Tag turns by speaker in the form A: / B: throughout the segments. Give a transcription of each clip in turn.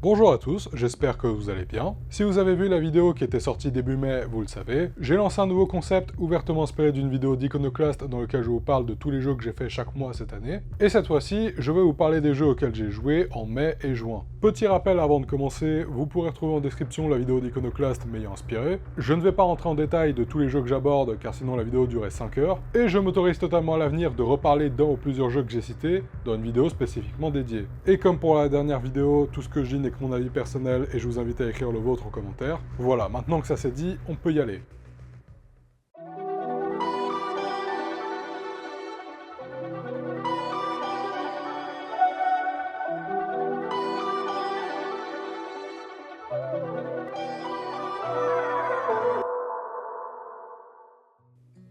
A: Bonjour à tous, j'espère que vous allez bien. Si vous avez vu la vidéo qui était sortie début mai, vous le savez, j'ai lancé un nouveau concept ouvertement inspiré d'une vidéo d'Iconoclast dans lequel je vous parle de tous les jeux que j'ai fait chaque mois cette année. Et cette fois-ci, je vais vous parler des jeux auxquels j'ai joué en mai et juin. Petit rappel avant de commencer, vous pourrez retrouver en description la vidéo d'Iconoclast m'ayant inspiré. Je ne vais pas rentrer en détail de tous les jeux que j'aborde car sinon la vidéo durait 5 heures. Et je m'autorise totalement à l'avenir de reparler d'un ou plusieurs jeux que j'ai cités dans une vidéo spécifiquement dédiée. Et comme pour la dernière vidéo, tout ce que je dis n'est que mon avis personnel et je vous invite à écrire le vôtre en commentaire. Voilà, maintenant que ça c'est dit, on peut y aller.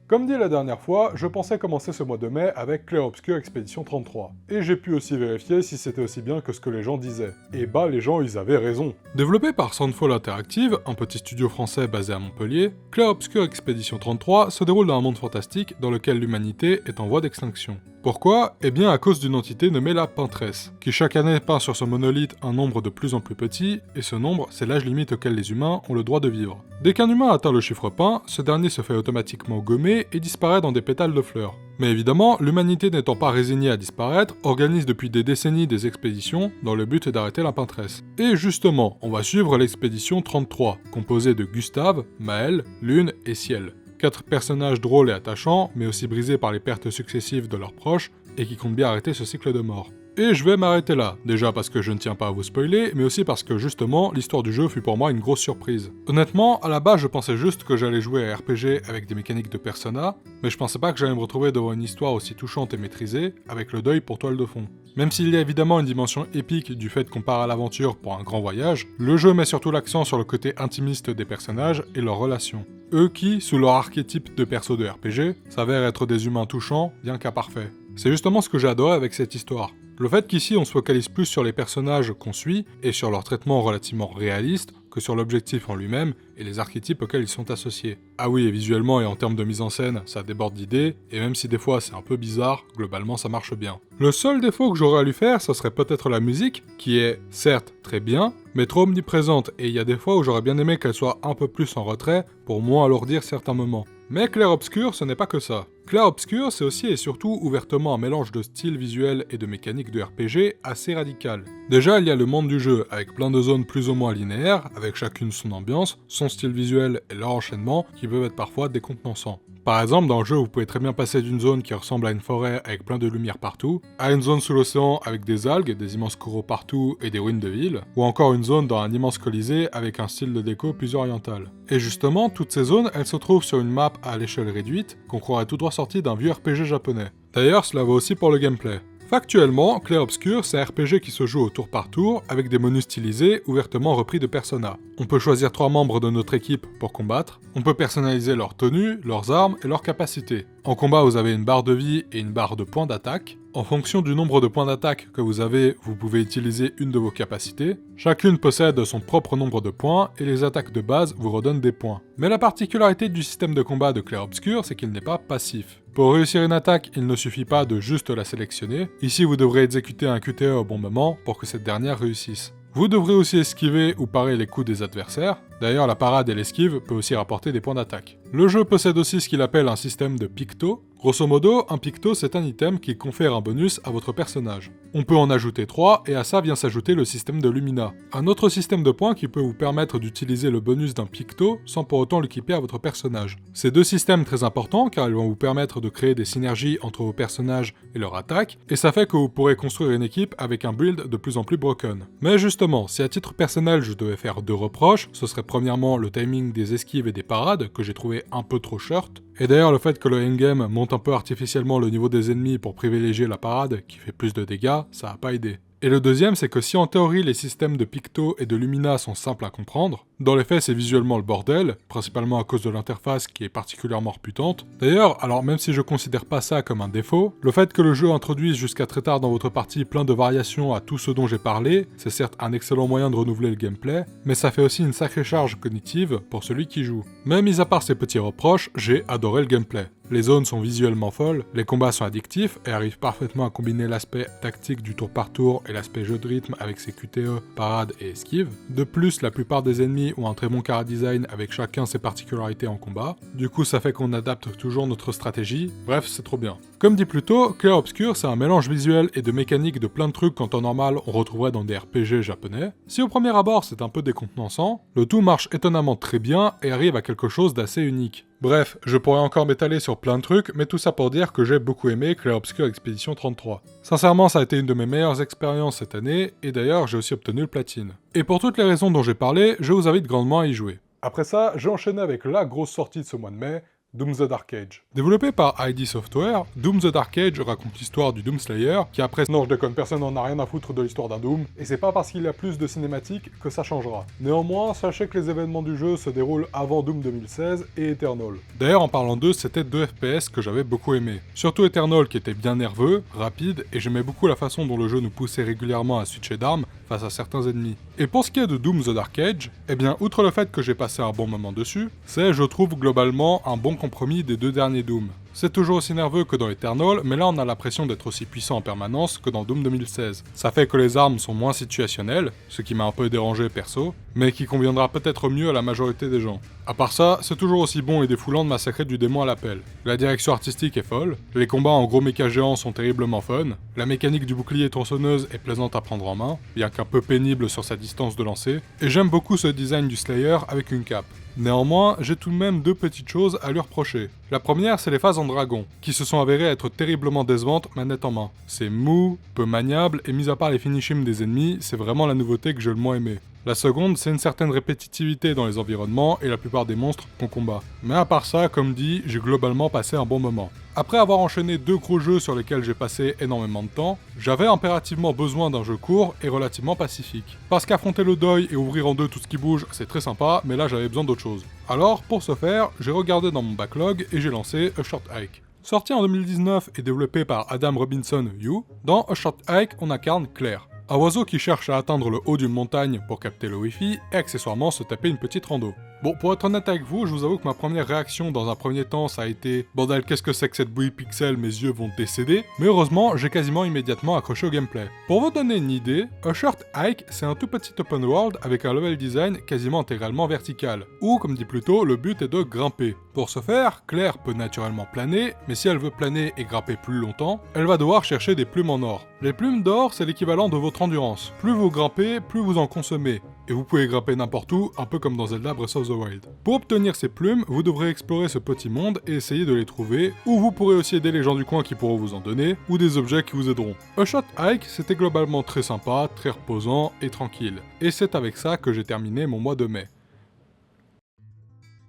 A: Comme dit la dernière fois, je pensais commencer ce mois de mai avec Clair Obscur Expédition 33. Et j'ai pu aussi vérifier si c'était aussi bien que ce que les gens disaient. Et bah les gens ils avaient raison. Développé par Soundfall Interactive, un petit studio français basé à Montpellier, Clair Obscur Expédition 33 se déroule dans un monde fantastique dans lequel l'humanité est en voie d'extinction. Pourquoi ? Eh bien à cause d'une entité nommée la Pinteresse, qui chaque année peint sur son monolithe un nombre de plus en plus petit, et ce nombre, c'est l'âge limite auquel les humains ont le droit de vivre. Dès qu'un humain atteint le chiffre peint, ce dernier se fait automatiquement gommer et disparaît dans des pétales de fleurs. Mais évidemment, l'humanité n'étant pas résignée à disparaître, organise depuis des décennies des expéditions dans le but d'arrêter la Pinteresse. Et justement, on va suivre l'expédition 33, composée de Gustave, Maël, Lune et Ciel. 4 personnages drôles et attachants, mais aussi brisés par les pertes successives de leurs proches, et qui comptent bien arrêter ce cycle de mort. Et je vais m'arrêter là, déjà parce que je ne tiens pas à vous spoiler, mais aussi parce que justement, l'histoire du jeu fut pour moi une grosse surprise. Honnêtement, à la base je pensais juste que j'allais jouer à RPG avec des mécaniques de Persona, mais je pensais pas que j'allais me retrouver devant une histoire aussi touchante et maîtrisée, avec le deuil pour toile de fond. Même s'il y a évidemment une dimension épique du fait qu'on part à l'aventure pour un grand voyage, le jeu met surtout l'accent sur le côté intimiste des personnages et leurs relations. Eux qui, sous leur archétype de perso de RPG, s'avèrent être des humains touchants, bien qu'imparfaits. C'est justement ce que j'ai adoré avec cette histoire. Le fait qu'ici on se focalise plus sur les personnages qu'on suit et sur leur traitement relativement réaliste que sur l'objectif en lui-même et les archétypes auxquels ils sont associés. Ah oui, et visuellement et en termes de mise en scène, ça déborde d'idées, et même si des fois c'est un peu bizarre, globalement ça marche bien. Le seul défaut que j'aurais à lui faire, ce serait peut-être la musique, qui est certes très bien, mais trop omniprésente, et il y a des fois où j'aurais bien aimé qu'elle soit un peu plus en retrait, pour moins alourdir certains moments. Mais Clair Obscur, ce n'est pas que ça. Clair Obscur, c'est aussi et surtout ouvertement un mélange de style visuel et de mécanique de RPG assez radical. Déjà, il y a le monde du jeu, avec plein de zones plus ou moins linéaires, avec chacune son ambiance, son style visuel et leur enchaînement, qui peuvent être parfois décontenançants. Par exemple, dans le jeu, vous pouvez très bien passer d'une zone qui ressemble à une forêt avec plein de lumière partout, à une zone sous l'océan avec des algues, des immenses coraux partout et des ruines de villes, ou encore une zone dans un immense colisée avec un style de déco plus oriental. Et justement, toutes ces zones, elles se trouvent sur une map à l'échelle réduite, qu'on croirait tout droit sortie d'un vieux RPG japonais. D'ailleurs, cela vaut aussi pour le gameplay. Factuellement, Clair Obscur, c'est un RPG qui se joue au tour par tour, avec des menus stylisés ouvertement repris de Persona. On peut choisir 3 membres de notre équipe pour combattre, on peut personnaliser leur tenue, leurs armes et leurs capacités. En combat, vous avez une barre de vie et une barre de points d'attaque. En fonction du nombre de points d'attaque que vous avez, vous pouvez utiliser une de vos capacités. Chacune possède son propre nombre de points, et les attaques de base vous redonnent des points. Mais la particularité du système de combat de Clair Obscur, c'est qu'il n'est pas passif. Pour réussir une attaque, il ne suffit pas de juste la sélectionner. Ici, vous devrez exécuter un QTE au bon moment pour que cette dernière réussisse. Vous devrez aussi esquiver ou parer les coups des adversaires. D'ailleurs, la parade et l'esquive peut aussi rapporter des points d'attaque. Le jeu possède aussi ce qu'il appelle un système de picto. Grosso modo, un picto c'est un item qui confère un bonus à votre personnage. On peut en ajouter 3 et à ça vient s'ajouter le système de Lumina. Un autre système de points qui peut vous permettre d'utiliser le bonus d'un picto sans pour autant l'équiper à votre personnage. Ces deux systèmes très importants car ils vont vous permettre de créer des synergies entre vos personnages et leur attaque, et ça fait que vous pourrez construire une équipe avec un build de plus en plus broken. Mais justement, si à titre personnel je devais faire 2 reproches, ce serait premièrement le timing des esquives et des parades que j'ai trouvé un peu trop short, et d'ailleurs le fait que le endgame monte un peu artificiellement le niveau des ennemis pour privilégier la parade qui fait plus de dégâts, ça a pas aidé. Et le deuxième, c'est que si en théorie les systèmes de Picto et de Lumina sont simples à comprendre, dans les faits c'est visuellement le bordel, principalement à cause de l'interface qui est particulièrement reputante. D'ailleurs, alors même si je considère pas ça comme un défaut, le fait que le jeu introduise jusqu'à très tard dans votre partie plein de variations à tout ce dont j'ai parlé, c'est certes un excellent moyen de renouveler le gameplay, mais ça fait aussi une sacrée charge cognitive pour celui qui joue. Mais mis à part ces petits reproches, j'ai adoré le gameplay. les zones sont visuellement folles, les combats sont addictifs et arrivent parfaitement à combiner l'aspect tactique du tour par tour et l'aspect jeu de rythme avec ses QTE, parades et esquives. De plus, la plupart des ennemis ont un très bon chara design avec chacun ses particularités en combat, du coup ça fait qu'on adapte toujours notre stratégie, bref c'est trop bien. Comme dit plus tôt, Clair Obscur c'est un mélange visuel et de mécanique de plein de trucs qu'en temps normal on retrouverait dans des RPG japonais. Si au premier abord c'est un peu décontenançant, le tout marche étonnamment très bien et arrive à quelque chose d'assez unique. Bref, je pourrais encore m'étaler sur plein de trucs, mais tout ça pour dire que j'ai beaucoup aimé Clair Obscur Expedition 33. Sincèrement, ça a été une de mes meilleures expériences cette année, et d'ailleurs j'ai aussi obtenu le platine. Et pour toutes les raisons dont j'ai parlé, je vous invite grandement à y jouer. Après ça, j'ai enchaîné avec la grosse sortie de ce mois de mai, Doom the Dark Age. Développé par ID Software, Doom the Dark Age raconte l'histoire du Doom Slayer, qui après... Non je déconne, personne n'en a rien à foutre de l'histoire d'un Doom, et c'est pas parce qu'il y a plus de cinématiques que ça changera. Néanmoins, sachez que les événements du jeu se déroulent avant Doom 2016 et Eternal. D'ailleurs, en parlant d'eux, c'était deux FPS que j'avais beaucoup aimé. Surtout Eternal qui était bien nerveux, rapide, et j'aimais beaucoup la façon dont le jeu nous poussait régulièrement à switcher d'armes face à certains ennemis. Et pour ce qui est de Doom the Dark Age, eh bien, outre le fait que j'ai passé un bon moment dessus, c'est, je trouve, globalement un bon compromis des deux derniers Doom. C'est toujours aussi nerveux que dans Eternal, mais là on a l'impression d'être aussi puissant en permanence que dans Doom 2016. Ça fait que les armes sont moins situationnelles, ce qui m'a un peu dérangé perso, mais qui conviendra peut-être mieux à la majorité des gens. À part ça, c'est toujours aussi bon et défoulant de massacrer du démon à l'appel. La direction artistique est folle, les combats en gros méca géants sont terriblement fun, la mécanique du bouclier tronçonneuse est plaisante à prendre en main, bien qu'un peu pénible sur sa distance de lancer, et j'aime beaucoup ce design du Slayer avec une cape. Néanmoins, j'ai tout de même deux petites choses à lui reprocher. La première, c'est les phases en dragon, qui se sont avérées être terriblement décevantes manette en main. C'est mou, peu maniable, et mis à part les finishings des ennemis, c'est vraiment la nouveauté que j'ai le moins aimé. La seconde, c'est une certaine répétitivité dans les environnements et la plupart des monstres qu'on combat. Mais à part ça, comme dit, j'ai globalement passé un bon moment. Après avoir enchaîné deux gros jeux sur lesquels j'ai passé énormément de temps, j'avais impérativement besoin d'un jeu court et relativement pacifique. Parce qu'affronter le deuil et ouvrir en deux tout ce qui bouge, c'est très sympa, mais là j'avais besoin d'autre chose. Alors, pour ce faire, j'ai regardé dans mon backlog et j'ai lancé A Short Hike. Sorti en 2019 et développé par Adam Robinson You, dans A Short Hike, on incarne Claire. Un oiseau qui cherche à atteindre le haut d'une montagne pour capter le Wi-Fi et accessoirement se taper une petite rando. Bon, pour être honnête avec vous, je vous avoue que ma première réaction dans un premier temps, ça a été « Bordel, qu'est-ce que c'est que cette bouillie pixel, mes yeux vont décéder ?» Mais heureusement, j'ai quasiment immédiatement accroché au gameplay. Pour vous donner une idée, A Short Hike, c'est un tout petit open world avec un level design quasiment intégralement vertical, où, comme dit plus tôt, le but est de grimper. Pour ce faire, Claire peut naturellement planer, mais si elle veut planer et grimper plus longtemps, elle va devoir chercher des plumes en or. Les plumes d'or, c'est l'équivalent de votre endurance. Plus vous grimpez, plus vous en consommez. Et vous pouvez grimper n'importe où, un peu comme dans Zelda Breath of the Wild. Pour obtenir ces plumes, vous devrez explorer ce petit monde et essayer de les trouver, ou vous pourrez aussi aider les gens du coin qui pourront vous en donner, ou des objets qui vous aideront. A Short Hike, c'était globalement très sympa, très reposant et tranquille. Et c'est avec ça que j'ai terminé mon mois de mai.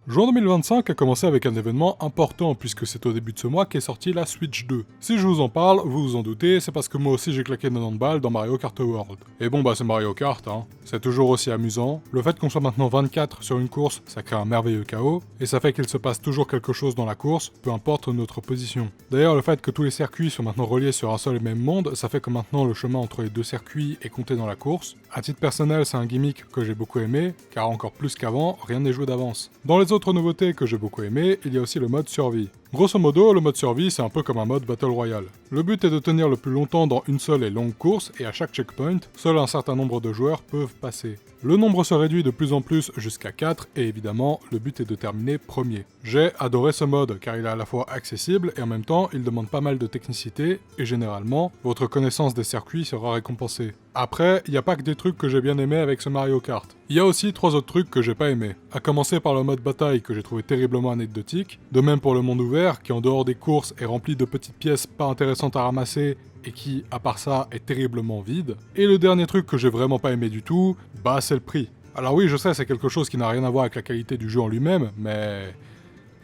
A: Juin 2025 a commencé avec un événement important puisque c'est au début de ce mois qu'est sortie la Switch 2. Si je vous en parle, vous vous en doutez, c'est parce que moi aussi j'ai claqué 90 balles dans Mario Kart World. Et bon bah c'est Mario Kart hein, c'est toujours aussi amusant. Le fait qu'on soit maintenant 24 sur une course, ça crée un merveilleux chaos, et ça fait qu'il se passe toujours quelque chose dans la course, peu importe notre position. D'ailleurs le fait que tous les circuits soient maintenant reliés sur un seul et même monde, ça fait que maintenant le chemin entre les deux circuits est compté dans la course. À titre personnel c'est un gimmick que j'ai beaucoup aimé, car encore plus qu'avant, rien n'est joué d'avance. Dans les autres nouveautés que j'ai beaucoup aimé, il y a aussi le mode survie. Grosso modo, le mode survie c'est un peu comme un mode Battle Royale. Le but est de tenir le plus longtemps dans une seule et longue course, et à chaque checkpoint, seul un certain nombre de joueurs peuvent passer. Le nombre se réduit de plus en plus jusqu'à 4, et évidemment, le but est de terminer premier. J'ai adoré ce mode, car il est à la fois accessible, et en même temps, il demande pas mal de technicité, et généralement, votre connaissance des circuits sera récompensée. Après, il n'y a pas que des trucs que j'ai bien aimé avec ce Mario Kart. Il y a aussi 3 autres trucs que j'ai pas aimé. À commencer par le mode bataille que j'ai trouvé terriblement anecdotique, de même pour le monde ouvert qui en dehors des courses est rempli de petites pièces pas intéressantes à ramasser et qui, à part ça, est terriblement vide. Et le dernier truc que j'ai vraiment pas aimé du tout, bah c'est le prix. Alors oui, je sais, c'est quelque chose qui n'a rien à voir avec la qualité du jeu en lui-même, mais...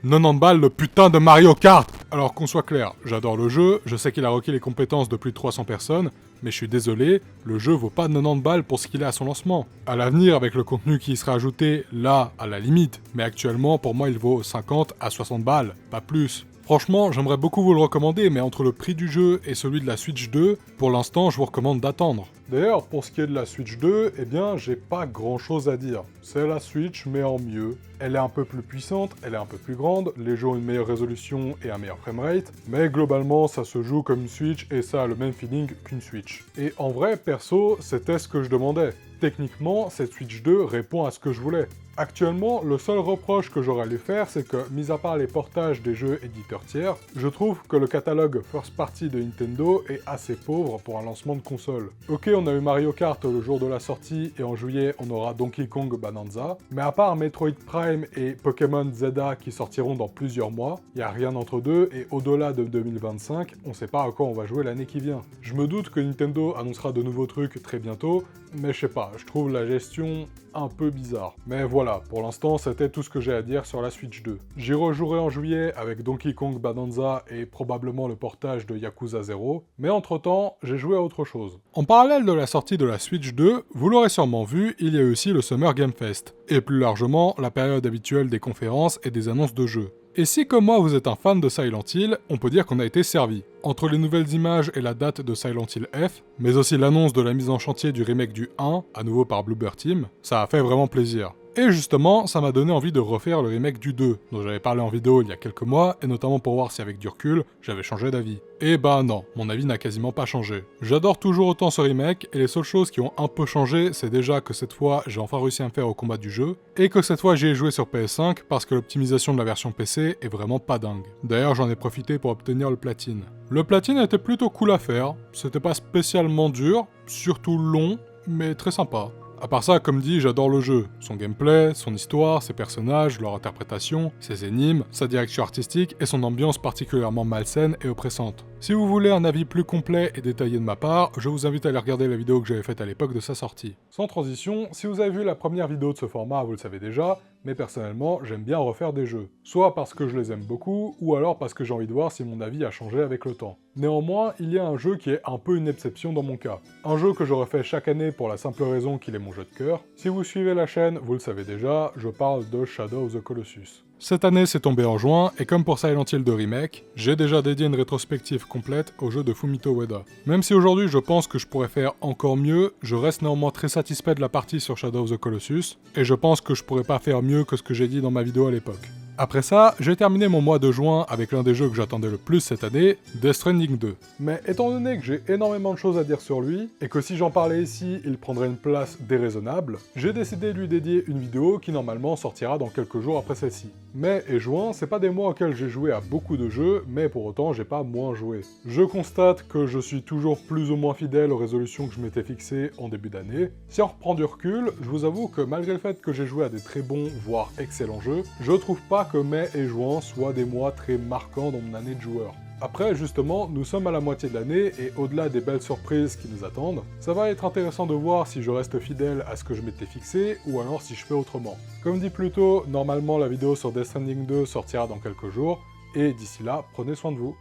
A: 90 balles le putain de Mario Kart! Alors qu'on soit clair, j'adore le jeu, je sais qu'il a requis les compétences de plus de 300 personnes, mais je suis désolé, le jeu vaut pas 90 balles pour ce qu'il est à son lancement. À l'avenir, avec le contenu qui y sera ajouté, là, à la limite, mais actuellement, pour moi, il vaut 50 à 60 balles, pas plus. Franchement, j'aimerais beaucoup vous le recommander, mais entre le prix du jeu et celui de la Switch 2, pour l'instant, je vous recommande d'attendre. D'ailleurs, pour ce qui est de la Switch 2, eh bien, j'ai pas grand chose à dire. C'est la Switch, mais en mieux. Elle est un peu plus puissante, elle est un peu plus grande, les jeux ont une meilleure résolution et un meilleur framerate, mais globalement, ça se joue comme une Switch et ça a le même feeling qu'une Switch. Et en vrai, perso, c'était ce que je demandais. Techniquement, cette Switch 2 répond à ce que je voulais. Actuellement, le seul reproche que j'aurais à lui faire, c'est que, mis à part les portages des jeux éditeurs tiers, je trouve que le catalogue first party de Nintendo est assez pauvre pour un lancement de console. Ok, on a eu Mario Kart le jour de la sortie, et en juillet, on aura Donkey Kong Bonanza, mais à part Metroid Prime et Pokémon Zelda qui sortiront dans plusieurs mois, y a rien entre deux, et au-delà de 2025, on sait pas à quoi on va jouer l'année qui vient. Je me doute que Nintendo annoncera de nouveaux trucs très bientôt, mais je sais pas, je trouve la gestion un peu bizarre. Mais voilà, pour l'instant, c'était tout ce que j'ai à dire sur la Switch 2. J'y rejouerai en juillet avec Donkey Kong Bonanza et probablement le portage de Yakuza 0, mais entre-temps, j'ai joué à autre chose. En parallèle de la sortie de la Switch 2, vous l'aurez sûrement vu, il y a eu aussi le Summer Game Fest, et plus largement, la période habituelle des conférences et des annonces de jeux. Et si comme moi vous êtes un fan de Silent Hill, on peut dire qu'on a été servi. Entre les nouvelles images et la date de Silent Hill F, mais aussi l'annonce de la mise en chantier du remake du 1, à nouveau par Bloober Team, ça a fait vraiment plaisir. Et justement, ça m'a donné envie de refaire le remake du 2, dont j'avais parlé en vidéo il y a quelques mois, et notamment pour voir si avec du recul, j'avais changé d'avis. Et bah non, mon avis n'a quasiment pas changé. J'adore toujours autant ce remake, et les seules choses qui ont un peu changé, c'est déjà que cette fois, j'ai enfin réussi à me faire au combat du jeu, et que cette fois j'y ai joué sur PS5, parce que l'optimisation de la version PC est vraiment pas dingue. D'ailleurs, j'en ai profité pour obtenir le platine. Le platine était plutôt cool à faire, c'était pas spécialement dur, surtout long, mais très sympa. À part ça, comme dit, j'adore le jeu. Son gameplay, son histoire, ses personnages, leur interprétation, ses énigmes, sa direction artistique et son ambiance particulièrement malsaine et oppressante. Si vous voulez un avis plus complet et détaillé de ma part, je vous invite à aller regarder la vidéo que j'avais faite à l'époque de sa sortie. Sans transition, si vous avez vu la première vidéo de ce format, vous le savez déjà, mais personnellement, j'aime bien refaire des jeux. Soit parce que je les aime beaucoup, ou alors parce que j'ai envie de voir si mon avis a changé avec le temps. Néanmoins, il y a un jeu qui est un peu une exception dans mon cas. Un jeu que je refais chaque année pour la simple raison qu'il est mon jeu de cœur. Si vous suivez la chaîne, vous le savez déjà, je parle de Shadow of the Colossus. Cette année, c'est tombé en juin, et comme pour Silent Hill 2 Remake, j'ai déjà dédié une rétrospective complète au jeu de Fumito Ueda. Même si aujourd'hui je pense que je pourrais faire encore mieux, je reste néanmoins très satisfait de la partie sur Shadow of the Colossus, et je pense que je pourrais pas faire mieux que ce que j'ai dit dans ma vidéo à l'époque. Après ça, j'ai terminé mon mois de juin avec l'un des jeux que j'attendais le plus cette année, Death Stranding 2. Mais étant donné que j'ai énormément de choses à dire sur lui, et que si j'en parlais ici, il prendrait une place déraisonnable, j'ai décidé de lui dédier une vidéo qui normalement sortira dans quelques jours après celle-ci. Mai et juin, c'est pas des mois auxquels j'ai joué à beaucoup de jeux, mais pour autant j'ai pas moins joué. Je constate que je suis toujours plus ou moins fidèle aux résolutions que je m'étais fixées en début d'année. Si on reprend du recul, je vous avoue que malgré le fait que j'ai joué à des très bons, voire excellents jeux, je trouve pas que mai et juin soient des mois très marquants dans mon année de joueur. Après, justement, nous sommes à la moitié de l'année, et au-delà des belles surprises qui nous attendent, ça va être intéressant de voir si je reste fidèle à ce que je m'étais fixé, ou alors si je fais autrement. Comme dit plus tôt, normalement la vidéo sur Death Stranding 2 sortira dans quelques jours, et d'ici là, prenez soin de vous.